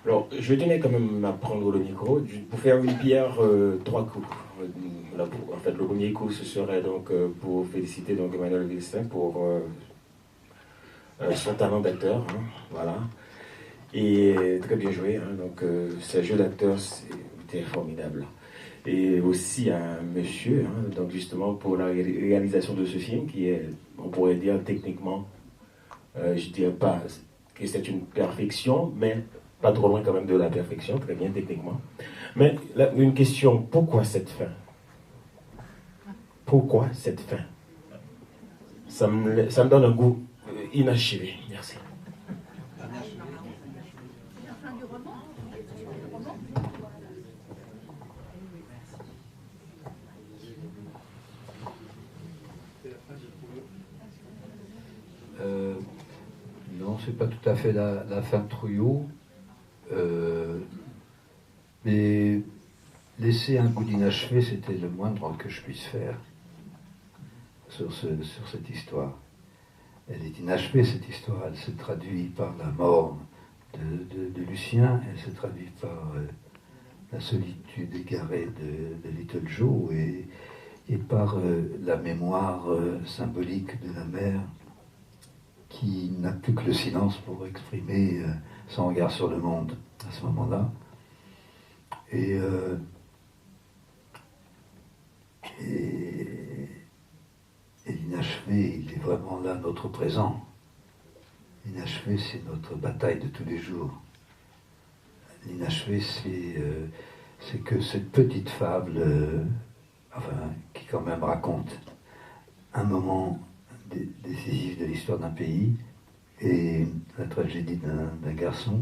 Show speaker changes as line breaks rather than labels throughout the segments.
Alors, je tenais quand même à prendre le micro pour faire une pierre trois coups. En fait, le premier coup, ce serait donc pour féliciter donc Emmanuel Vilsin pour son talent d'acteur, hein, voilà. Et très bien joué, hein, donc ce jeu d'acteur c'était formidable. Et aussi un monsieur, hein, donc justement pour la réalisation de ce film qui est, on pourrait dire techniquement, je dirais pas que c'est une perfection, mais pas trop loin quand même de la perfection, très bien techniquement. Mais là, une question, pourquoi cette fin? Pourquoi cette fin? Ça me donne un goût inachevé. Merci.
Non, c'est pas tout à fait la fin de Trouillot, mais laisser un goût d'inachevé, c'était le moindre que je puisse faire sur cette histoire. Elle est inachevée, cette histoire. Elle se traduit par la mort de Lucien, elle se traduit par la solitude égarée de Little Joe et par la mémoire symbolique de la mère qui n'a plus que le silence pour exprimer son regard sur le monde à ce moment-là. Et l'inachevé, il est vraiment là, notre présent. L'inachevé, c'est notre bataille de tous les jours. L'inachevé, c'est que cette petite fable, qui quand même raconte un moment décisif de l'histoire d'un pays et la tragédie d'un garçon,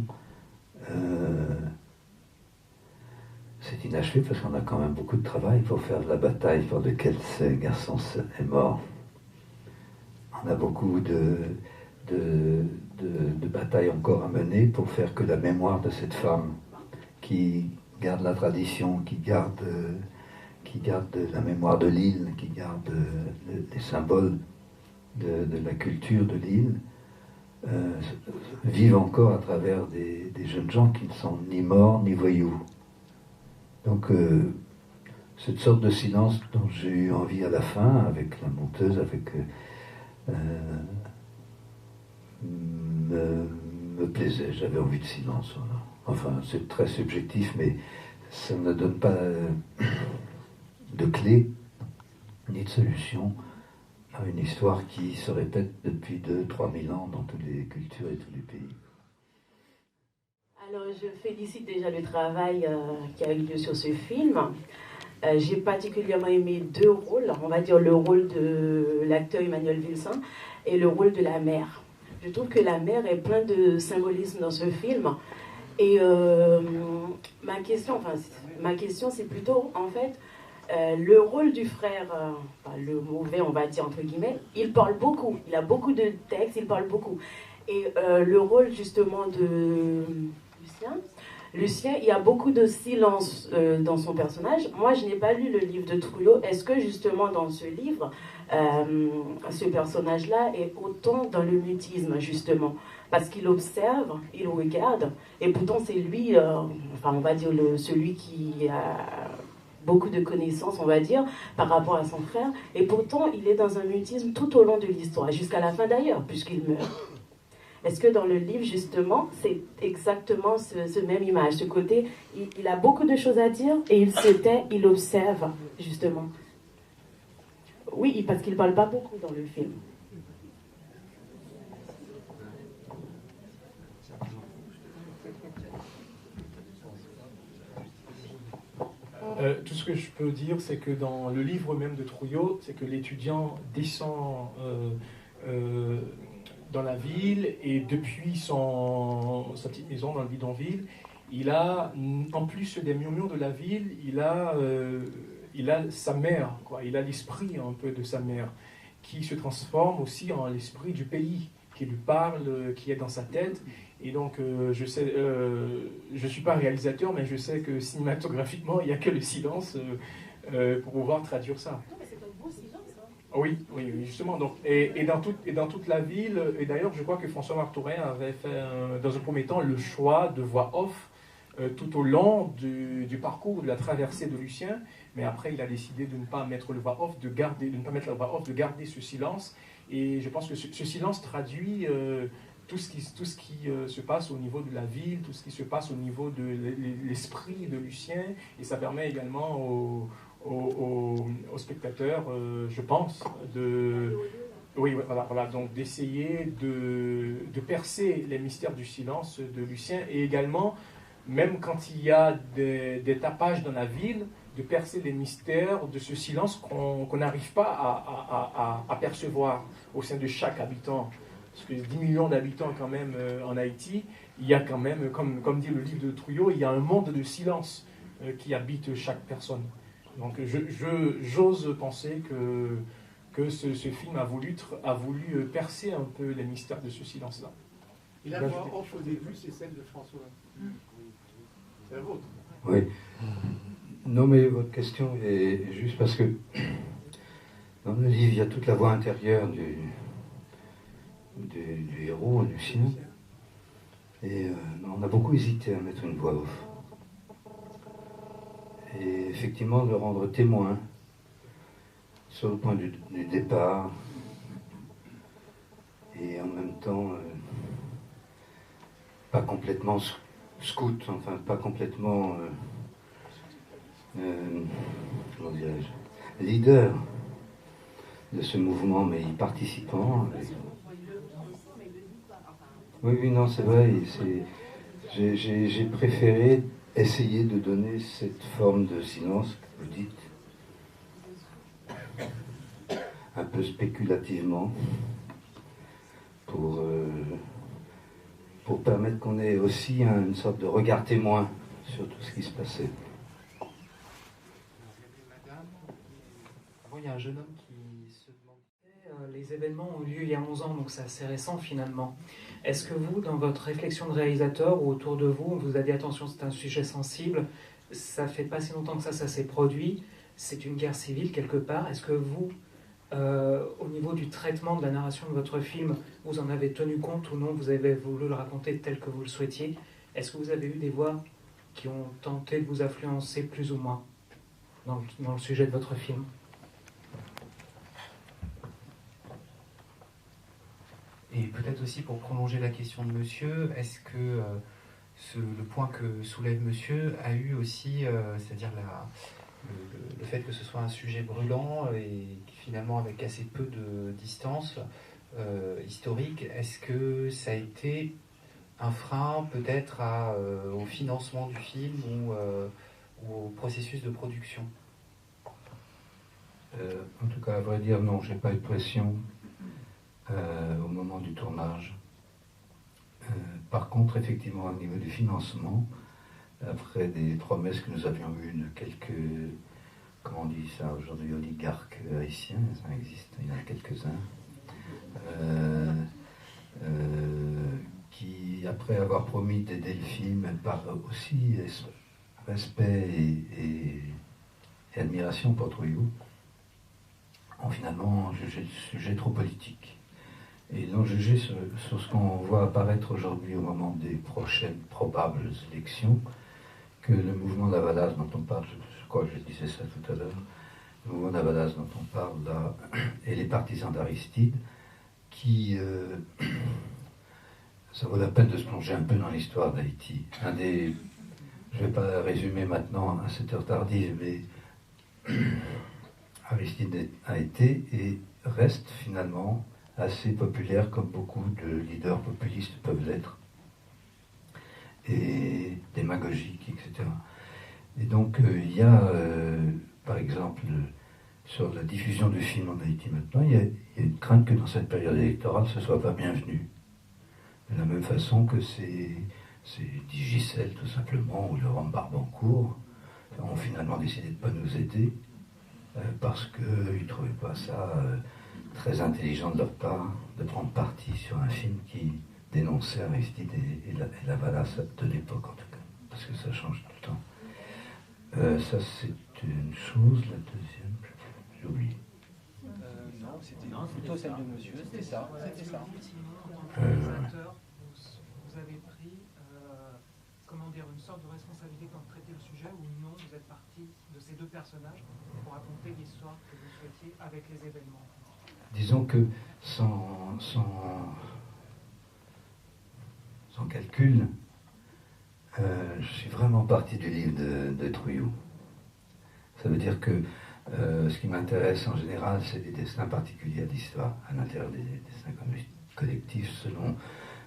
c'est inachevé parce qu'on a quand même beaucoup de travail pour faire la bataille pour laquelle ce garçon est mort. On a beaucoup de batailles encore à mener pour faire que la mémoire de cette femme qui garde la tradition, qui garde la mémoire de l'île, qui garde les symboles de la culture de l'île, vivent encore à travers des jeunes gens qui ne sont ni morts ni voyous. Donc cette sorte de silence dont j'ai eu envie à la fin, avec la monteuse, me plaisait, j'avais envie de silence. Voilà. Enfin, c'est très subjectif, mais ça ne donne pas de clé ni de solution à une histoire qui se répète depuis 2-3 000 ans dans toutes les cultures et tous les pays.
Alors, je félicite déjà le travail qui a eu lieu sur ce film. J'ai particulièrement aimé deux rôles, on va dire le rôle de l'acteur Emmanuel Vilsin et le rôle de la mère. Je trouve que la mère est plein de symbolisme dans ce film. Et ma question, c'est plutôt, en fait, le rôle du frère, le mauvais, on va dire, entre guillemets, il parle beaucoup. Il a beaucoup de textes, il parle beaucoup. Et le rôle, justement, de Lucien, il y a beaucoup de silence dans son personnage. Moi, je n'ai pas lu le livre de Trouillot. Est-ce que, justement, dans ce livre, ce personnage-là est autant dans le mutisme, justement, parce qu'il observe, il regarde, et pourtant c'est lui, on va dire celui qui a beaucoup de connaissances, on va dire, par rapport à son frère, et pourtant il est dans un mutisme tout au long de l'histoire, jusqu'à la fin d'ailleurs, puisqu'il meurt. Est-ce que dans le livre, justement, c'est exactement ce même image, ce côté, il a beaucoup de choses à dire, et il se tait, il observe, justement. Oui, parce qu'il ne parle pas beaucoup dans le film.
Tout ce que je peux dire, c'est que dans le livre même de Trouillot, c'est que l'étudiant descend dans la ville et depuis sa petite maison dans le bidonville, il a, en plus des murmures de la ville, il a sa mère, quoi. Il a l'esprit un peu de sa mère qui se transforme aussi en l'esprit du pays, qui lui parle, qui est dans sa tête. Et donc, je suis pas réalisateur, mais je sais que cinématographiquement, il n'y a que le silence pour pouvoir traduire ça.
Non, mais c'est un beau silence. Hein.
Oui, justement. Donc, et dans toute la ville, et d'ailleurs, je crois que François Martourin avait fait, dans un premier temps, le choix de voix off tout au long du parcours, de la traversée de Lucien, mais après il a décidé de ne pas mettre le voix off, de ne pas mettre la voix off, de garder ce silence. Et je pense que ce silence traduit tout ce qui se passe au niveau de la ville, tout ce qui se passe au niveau de l'esprit de Lucien, et ça permet également aux spectateurs, je pense, voilà, donc d'essayer de percer les mystères du silence de Lucien, et également, même quand il y a des tapages dans la ville, de percer les mystères de ce silence qu'on n'arrive pas à percevoir au sein de chaque habitant. Parce que 10 millions d'habitants quand même en Haïti, il y a quand même, comme dit le livre de Trouillot, il y a un monde de silence qui habite chaque personne. Donc j'ose penser que ce film a voulu percer un peu les mystères de ce silence-là.
Et la voix off au début, c'est celle de François. C'est la vôtre.
Oui. Non, mais votre question est juste parce que dans le livre, il y a toute la voix intérieure du héros, Lucien. Et on a beaucoup hésité à mettre une voix off. Et effectivement, de rendre témoin sur le point du départ, et en même temps pas complètement scout, enfin pas complètement comment dirais-je, leader de ce mouvement, mais y participant. Oui, non, c'est vrai. J'ai préféré essayer de donner cette forme de silence que vous dites, un peu spéculativement, pour permettre qu'on ait aussi une sorte de regard témoin sur tout ce qui se passait.
Il y a un jeune homme qui se demandait, les événements ont eu lieu il y a 11 ans, donc c'est assez récent finalement. Est-ce que vous, dans votre réflexion de réalisateur ou autour de vous, vous avez dit attention, c'est un sujet sensible, ça fait pas si longtemps que ça s'est produit, c'est une guerre civile quelque part. Est-ce que vous, au niveau du traitement de la narration de votre film, vous en avez tenu compte ou non, vous avez voulu le raconter tel que vous le souhaitiez? Est-ce que vous avez eu des voix qui ont tenté de vous influencer plus ou moins dans le sujet de votre film? Et peut-être aussi pour prolonger la question de monsieur, est-ce que le point que soulève monsieur a eu aussi, c'est-à-dire le fait que ce soit un sujet brûlant et finalement avec assez peu de distance historique, est-ce que ça a été un frein peut-être au financement du film ou au processus de production?
En tout cas, à vrai dire, non, j'ai pas eu de pression au moment du tournage. Par contre, effectivement, au niveau du financement, après des promesses que nous avions eues de quelques, comment on dit ça aujourd'hui, oligarques haïtiens, ça existe, il y en a quelques-uns, qui, après avoir promis d'aider le film, par aussi respect et admiration pour Trouillot, ont finalement jugé le sujet trop politique. Et ils l'ont jugé sur ce qu'on voit apparaître aujourd'hui au moment des prochaines probables élections, que le mouvement d'Avalas dont on parle, je crois que je disais ça tout à l'heure, le mouvement d'Avalas dont on parle là, et les partisans d'Aristide, qui, ça vaut la peine de se plonger un peu dans l'histoire d'Haïti. Je ne vais pas résumer maintenant à cette heure tardive, mais Aristide a été et reste finalement assez populaire comme beaucoup de leaders populistes peuvent l'être, et démagogiques, etc. Et donc il y a, par exemple, sur la diffusion du film en Haïti maintenant, il y a une crainte que dans cette période électorale, ce ne soit pas bienvenu. De la même façon que c'est Digicel, tout simplement, ou Laurent Barbancourt ont finalement décidé de ne pas nous aider, parce qu'ils ne trouvaient pas ça très intelligent de leur part de prendre parti sur un film qui dénonçait Aristide et la Valas de l'époque en tout cas, parce que ça change tout le temps. Ça c'est une chose, la deuxième, j'ai oublié.
Non, c'était plutôt celle de monsieur, c'était ça.
Vous avez pris, comment dire, une sorte de responsabilité personnages pour raconter l'histoire que vous souhaitiez avec les événements?
Disons que sans calcul, je suis vraiment parti du livre de Trouillot. Ça veut dire que ce qui m'intéresse en général, c'est des destins particuliers d'histoire, à l'intérieur des destins collectifs, selon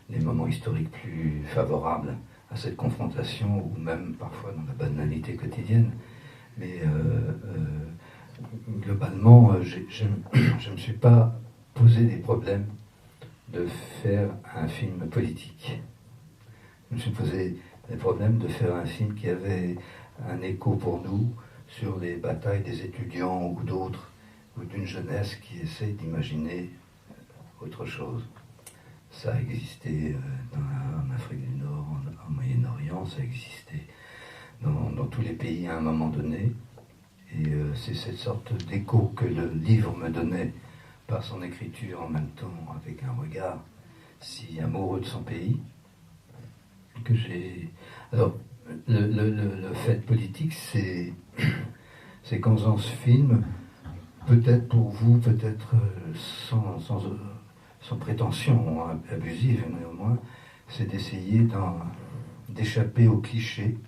les moments historiques plus favorables à cette confrontation, ou même parfois dans la banalité quotidienne. Mais globalement, je ne me suis pas posé des problèmes de faire un film politique. Je me suis posé des problèmes de faire un film qui avait un écho pour nous sur les batailles des étudiants ou d'autres, ou d'une jeunesse qui essaie d'imaginer autre chose. Ça a existé en Afrique du Nord, en Moyen-Orient, ça a existé dans tous les pays à un moment donné. Et c'est cette sorte d'écho que le livre me donnait par son écriture, en même temps avec un regard si amoureux de son pays, que j'ai... Alors, le fait politique, c'est qu'en faisant ce film, peut-être pour vous, peut-être sans prétention abusive néanmoins, c'est d'essayer d'échapper aux clichés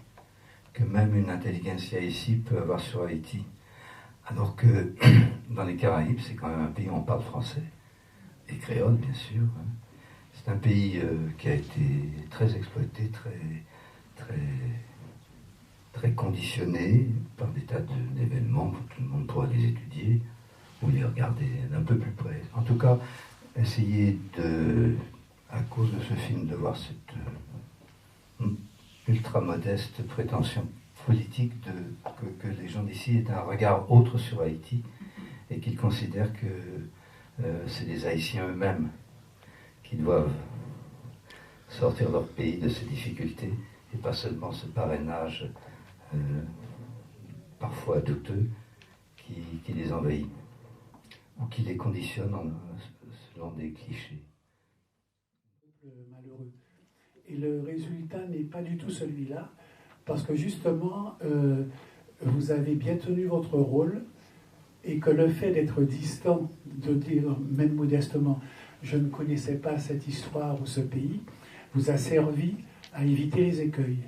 que même une intelligentsia ici peut avoir sur Haïti. Alors que dans les Caraïbes, c'est quand même un pays où on parle français, et créole bien sûr. C'est un pays qui a été très exploité, très conditionné par des tas d'événements, tout le monde pourra les étudier ou les regarder d'un peu plus près. En tout cas, essayer à cause de ce film, de voir cette ultra modeste prétention politique que les gens d'ici aient un regard autre sur Haïti et qu'ils considèrent que c'est les Haïtiens eux-mêmes qui doivent sortir leur pays de ses difficultés et pas seulement ce parrainage parfois douteux qui les envahit ou qui les conditionne selon des clichés.
Malheureux. Et le résultat n'est pas du tout celui-là, parce que justement, vous avez bien tenu votre rôle, et que le fait d'être distant, de dire même modestement, je ne connaissais pas cette histoire ou ce pays, vous a servi à éviter les écueils.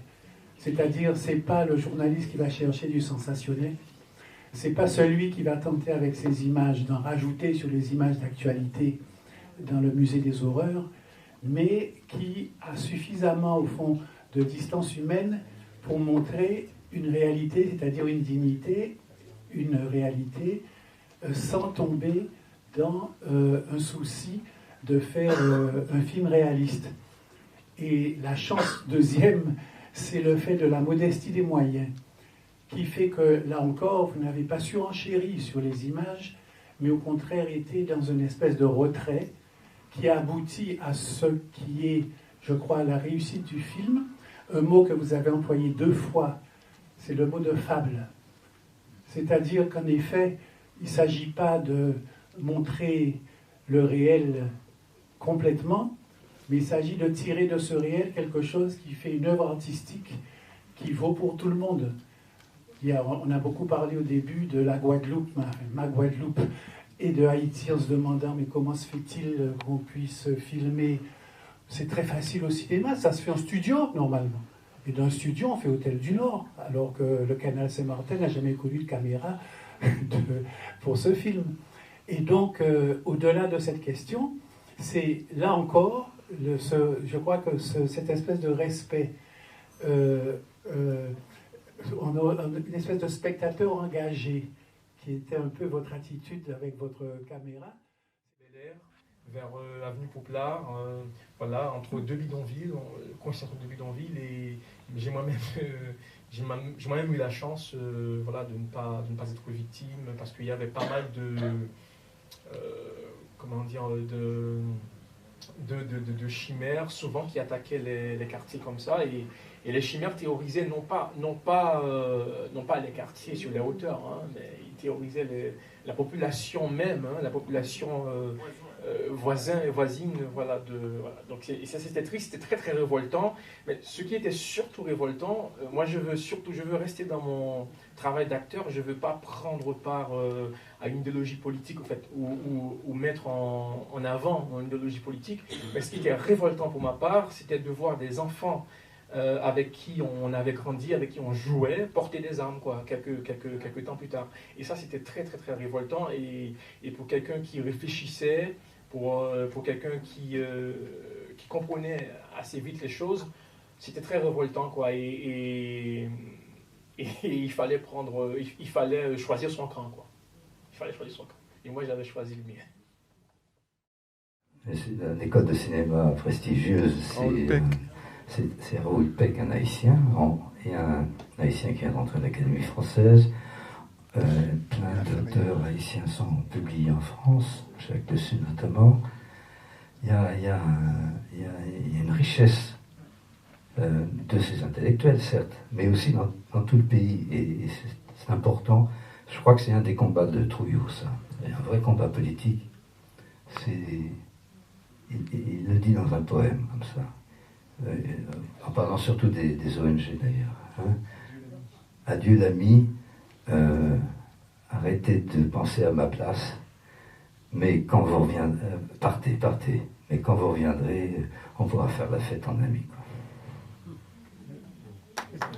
C'est-à-dire, c'est pas le journaliste qui va chercher du sensationnel, c'est pas celui qui va tenter avec ses images d'en rajouter sur les images d'actualité dans le musée des horreurs, mais qui a suffisamment, au fond, de distance humaine pour montrer une réalité, c'est-à-dire une dignité, une réalité, sans tomber dans un souci de faire un film réaliste. Et la chance deuxième, c'est le fait de la modestie des moyens, qui fait que, là encore, vous n'avez pas surenchéri sur les images, mais au contraire été dans une espèce de retrait qui a abouti à ce qui est, je crois, la réussite du film. Un mot que vous avez employé 2 fois, c'est le mot de fable. C'est-à-dire qu'en effet, il ne s'agit pas de montrer le réel complètement, mais il s'agit de tirer de ce réel quelque chose qui fait une œuvre artistique qui vaut pour tout le monde. On a beaucoup parlé au début de la Guadeloupe, ma Guadeloupe, et de Haïti, en se demandant mais comment se fait-il qu'on puisse filmer? C'est très facile au cinéma, ça se fait en studio normalement. Et dans un studio, on fait Hôtel du Nord, alors que le Canal Saint-Martin n'a jamais connu de caméra pour ce film. Et donc, au-delà de cette question, c'est là encore, je crois que cette espèce de respect, on a une espèce de spectateur engagé, qui était un peu votre attitude avec votre caméra.
Vers Avenue Poplard, voilà, entre 2 bidonvilles, coincé entre 2 bidonvilles, et j'ai moi-même eu la chance voilà, de ne pas être victime, parce qu'il y avait pas mal de chimères, souvent qui attaquaient les quartiers comme ça, et les chimères théorisaient non pas les quartiers sur les hauteurs, hein, mais ils théorisaient la population même, hein, la population voisins et voisines, voilà. Donc et ça c'était triste, c'était très très révoltant. Mais ce qui était surtout révoltant, moi je veux rester dans mon travail d'acteur. Je veux pas prendre part à une idéologie politique en fait, ou mettre en avant une idéologie politique. Mais ce qui était révoltant pour ma part, c'était de voir des enfants avec qui on avait grandi, avec qui on jouait, porter des armes, quoi, quelques temps plus tard. Et ça, c'était très, très, très révoltant. Et pour quelqu'un qui réfléchissait, pour quelqu'un qui comprenait assez vite les choses, c'était très révoltant, quoi. Et il fallait choisir son camp, quoi. Il fallait choisir son camp. Et moi, j'avais choisi le mien.
C'est une école de cinéma prestigieuse. C'est Raoul Peck, un Haïtien, et un Haïtien qui vient d'entrer à l'Académie française. Plein d'auteurs haïtiens sont publiés en France, Jacques Dessus notamment. Il y a une richesse de ces intellectuels, certes, mais aussi dans tout le pays. Et c'est important. Je crois que c'est un des combats de Trouillot, ça. Un vrai combat politique. Il le dit dans un poème, comme ça. En parlant surtout des ONG d'ailleurs. Hein. Adieu l'ami, arrêtez de penser à ma place, mais quand vous reviendrez, partez, mais quand vous reviendrez, on pourra faire la fête en amis. Quoi.